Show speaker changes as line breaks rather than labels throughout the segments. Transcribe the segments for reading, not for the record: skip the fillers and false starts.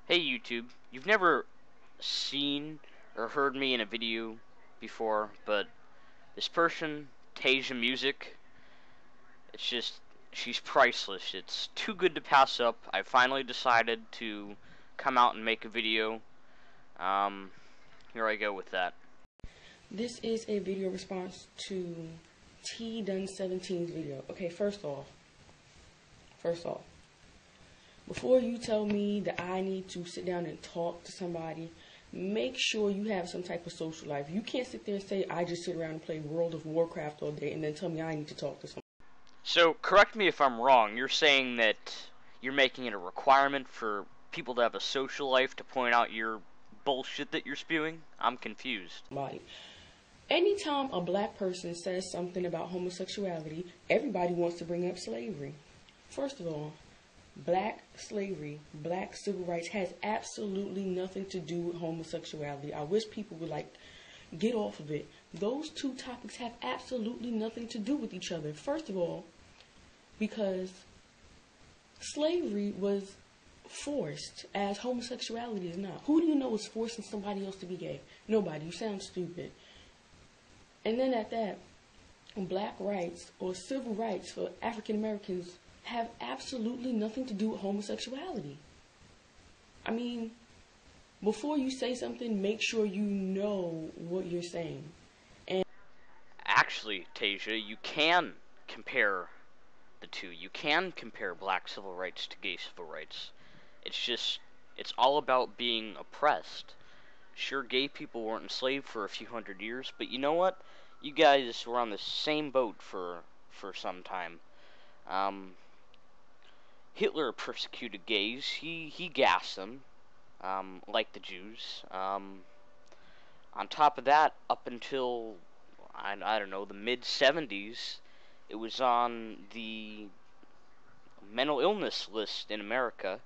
Hey YouTube, you've never seen or heard me in a video before, but this person, TajahMusic, it's just, she's priceless. It's too good to pass up. I finally decided to come out and make a video. Here I go with that.
This is a video response to T Done 17's video. Okay, first off, before you tell me that I need to sit down and talk to somebody, make sure you have some type of social life. You can't sit there and say, I just sit around and play World of Warcraft all day and then tell me I need to talk to someone.
So, correct me if I'm wrong, you're saying that you're making it a requirement for people to have a social life to point out your bullshit that you're spewing? I'm confused.
Anytime a black person says something about homosexuality, everybody wants to bring up slavery. First of all, black slavery, black civil rights has absolutely nothing to do with homosexuality. I wish people would get off of it. Those two topics have absolutely nothing to do with each other. First of all, because slavery was forced, as homosexuality is not. Who do you know is forcing somebody else to be gay? Nobody. You sound stupid. And then at that, black rights or civil rights for African Americans have absolutely nothing to do with homosexuality. I mean, before you say something, make sure you know what you're saying. And
actually, Tajah, you can compare the two. You can compare black civil rights to gay civil rights. It's all about being oppressed. Sure, gay people weren't enslaved for a few hundred years, but you know what? You guys were on the same boat for some time. Hitler persecuted gays. He gassed them, like the Jews. On top of that, up until, I don't know, the mid-70s, it was on the mental illness list in America,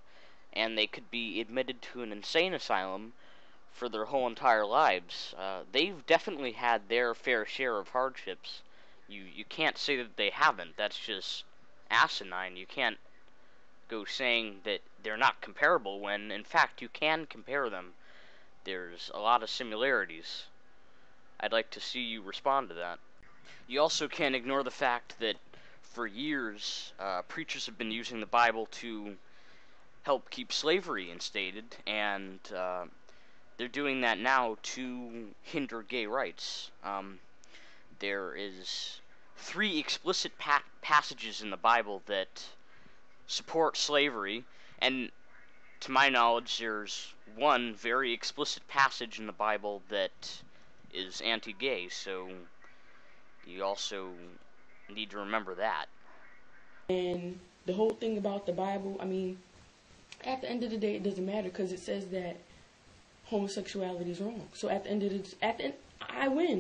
and they could be admitted to an insane asylum for their whole entire lives. They've definitely had their fair share of hardships. You can't say that they haven't. That's just asinine. You can't go saying that they're not comparable when, in fact, you can compare them. There's a lot of similarities. I'd like to see you respond to that. You also can't ignore the fact that for years, preachers have been using the Bible to help keep slavery instated, and they're doing that now to hinder gay rights. There is 3 explicit passages in the Bible that support slavery, and to my knowledge, there's 1 very explicit passage in the Bible that is anti-gay, so you also need to remember that.
And the whole thing about the Bible, I mean, at the end of the day, it doesn't matter because it says that homosexuality is wrong. So at the end, I win.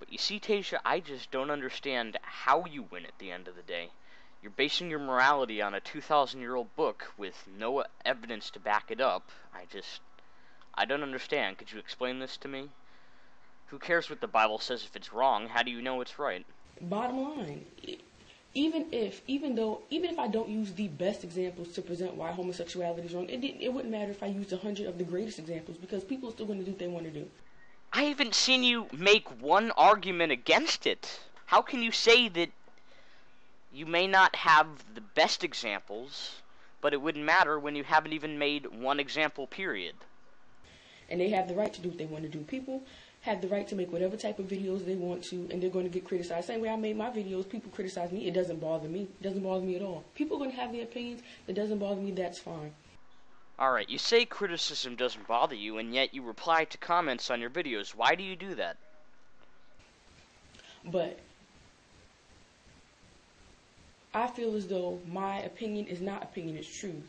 But you see, Tajah, I just don't understand how you win at the end of the day. You're basing your morality on a 2,000-year-old book with no evidence to back it up. I don't understand. Could you explain this to me? Who cares what the Bible says if it's wrong? How do you know it's right?
Bottom line, even if I don't use the best examples to present why homosexuality is wrong, it wouldn't matter if I used 100 of the greatest examples because people are still going to do what they want to do.
I haven't seen you make one argument against it. How can you say that you may not have the best examples, but it wouldn't matter when you haven't even made one example, period?
And they have the right to do what they want to do. People have the right to make whatever type of videos they want to, and they're going to get criticized. Same way I made my videos, people criticize me. It doesn't bother me. It doesn't bother me at all. People are going to have their opinions. It doesn't bother me. That's fine.
Alright, you say criticism doesn't bother you, and yet you reply to comments on your videos. Why do you do that?
But I feel as though my opinion is not opinion, it's truth.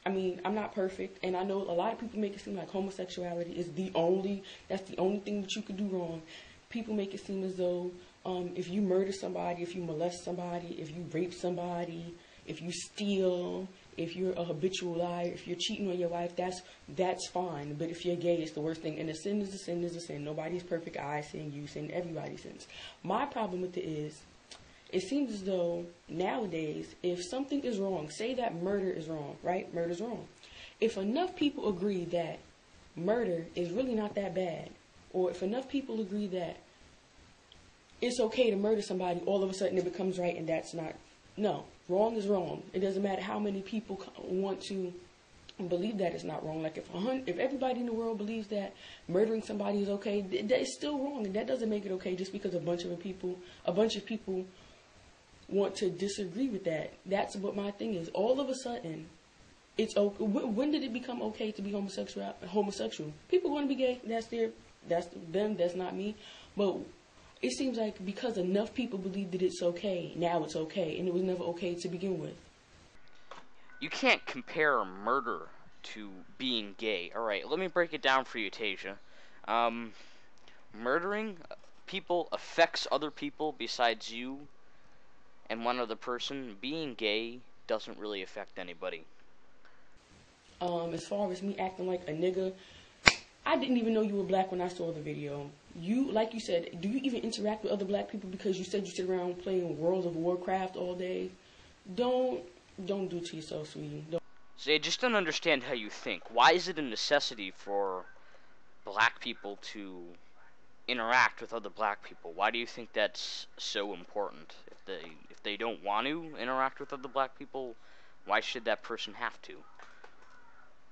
I mean, I'm not perfect, and I know a lot of people make it seem like homosexuality is that's the only thing that you could do wrong. People make it seem as though if you murder somebody, if you molest somebody, if you rape somebody, if you steal, if you're a habitual liar, if you're cheating on your wife, that's fine. But if you're gay, it's the worst thing. And a sin is a sin is a sin. Nobody's perfect. I sin, you sin, everybody sins. My problem with it is, it seems as though nowadays, if something is wrong, say that murder is wrong, right? Murder's wrong. If enough people agree that murder is really not that bad, or if enough people agree that it's okay to murder somebody, all of a sudden it becomes right, and that's not. No, wrong is wrong. It doesn't matter how many people want to believe that it's not wrong. Like if everybody in the world believes that murdering somebody is okay, it's still wrong, and that doesn't make it okay just because a bunch of people want to disagree with that. That's what my thing is. All of a sudden, it's okay. When did it become okay to be homosexual? People want to be gay. That's them. That's not me. But it seems like because enough people believe that it's okay, now it's okay, and it was never okay to begin with.
You can't compare murder to being gay. Alright, let me break it down for you, Tasia. Murdering people affects other people besides you and one other person. Being gay doesn't really affect anybody.
As far as me acting like a nigga, I didn't even know you were black when I saw the video. You, like you said, do you even interact with other black people because you said you sit around playing World of Warcraft all day? Don't do to yourself, sweetie.
So I just don't understand how you think. Why is it a necessity for black people to interact with other black people? Why do you think that's so important? If they don't want to interact with other black people, why should that person have to?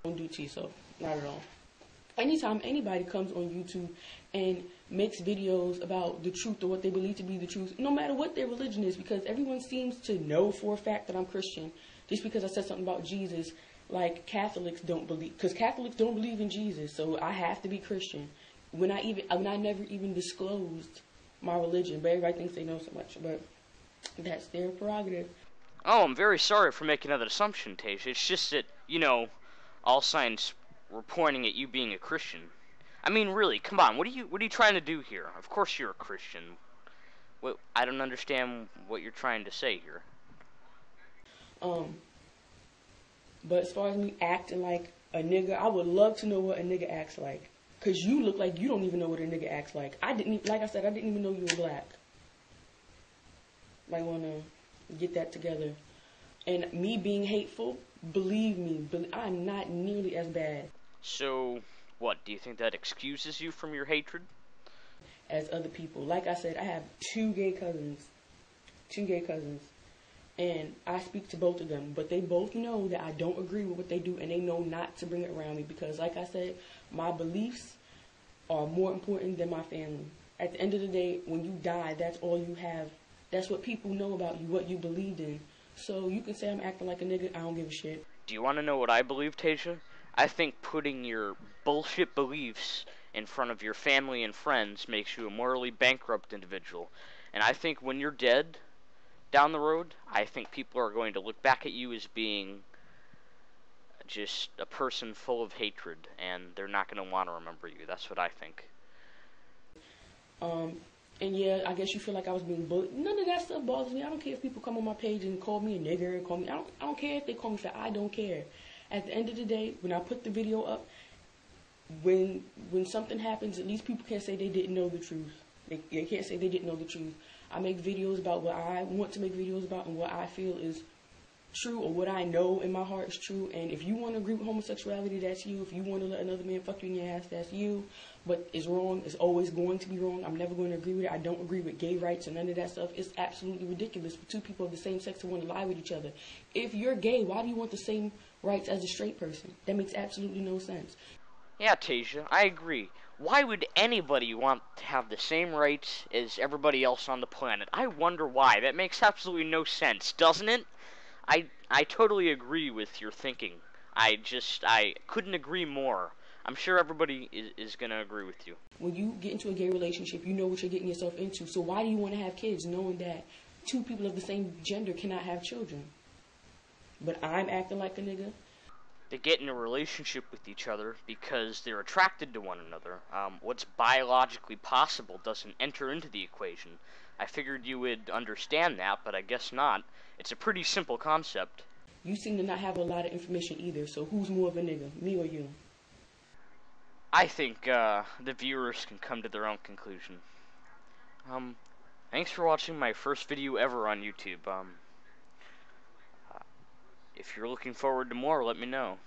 Don't do to yourself. Not at all. Anytime anybody comes on YouTube and makes videos about the truth or what they believe to be the truth, no matter what their religion is, because everyone seems to know for a fact that I'm Christian, just because I said something about Jesus, like Catholics don't believe, because Catholics don't believe in Jesus, so I have to be Christian. When I never even disclosed my religion, but everybody thinks they know so much, but that's their prerogative.
Oh, I'm very sorry for making that assumption, Tasia. It's just that, all signs were pointing at you being a Christian. I mean, really, come on, what are you trying to do here? Of course you're a Christian. I don't understand what you're trying to say here.
But as far as me acting like a nigga, I would love to know what a nigga acts like. Cause you look like you don't even know what a nigga acts like. Like I said, I didn't even know you were black. Might wanna get that together. And me being hateful, believe me, I'm not nearly as bad.
So, what, do you think that excuses you from your hatred?
As other people. Like I said, I have two gay cousins. And I speak to both of them, but they both know that I don't agree with what they do, and they know not to bring it around me because, like I said, my beliefs are more important than my family. At the end of the day, when you die, that's all you have. That's what people know about you, what you believed in. So you can say I'm acting like a nigga, I don't give a shit.
Do you want to know what I believe, Tasia? I think putting your bullshit beliefs in front of your family and friends makes you a morally bankrupt individual. And I think when you're dead, down the road, I think people are going to look back at you as being just a person full of hatred, and they're not going to want to remember you. That's what I think.
And yeah, I guess you feel like I was being bullied. None of that stuff bothers me. I don't care if people come on my page and call me a nigger and call me. I don't care if they call me fat. I don't care. At the end of the day, when I put the video up, when something happens, at least people can't say they didn't know the truth. They can't say they didn't know the truth. I make videos about what I want to make videos about and what I feel is true or what I know in my heart is true. And if you want to agree with homosexuality, that's you. If you want to let another man fuck you in your ass, that's you. But it's wrong. It's always going to be wrong. I'm never going to agree with it. I don't agree with gay rights and none of that stuff. It's absolutely ridiculous for two people of the same sex to want to lie with each other. If you're gay, why do you want the same rights as a straight person? That makes absolutely no sense.
Yeah, Tasia, I agree. Why would anybody want to have the same rights as everybody else on the planet? I wonder why. That makes absolutely no sense, doesn't it? I totally agree with your thinking. I couldn't agree more. I'm sure everybody is going to agree with you.
When you get into a gay relationship, you know what you're getting yourself into. So why do you want to have kids knowing that two people of the same gender cannot have children? But I'm acting like a nigga.
They get in a relationship with each other because they're attracted to one another. What's biologically possible doesn't enter into the equation. I figured you would understand that, but I guess not. It's a pretty simple concept.
You seem to not have a lot of information either, so who's more of a nigga, me or you?
I think the viewers can come to their own conclusion. Thanks for watching my first video ever on YouTube. If you're looking forward to more, let me know.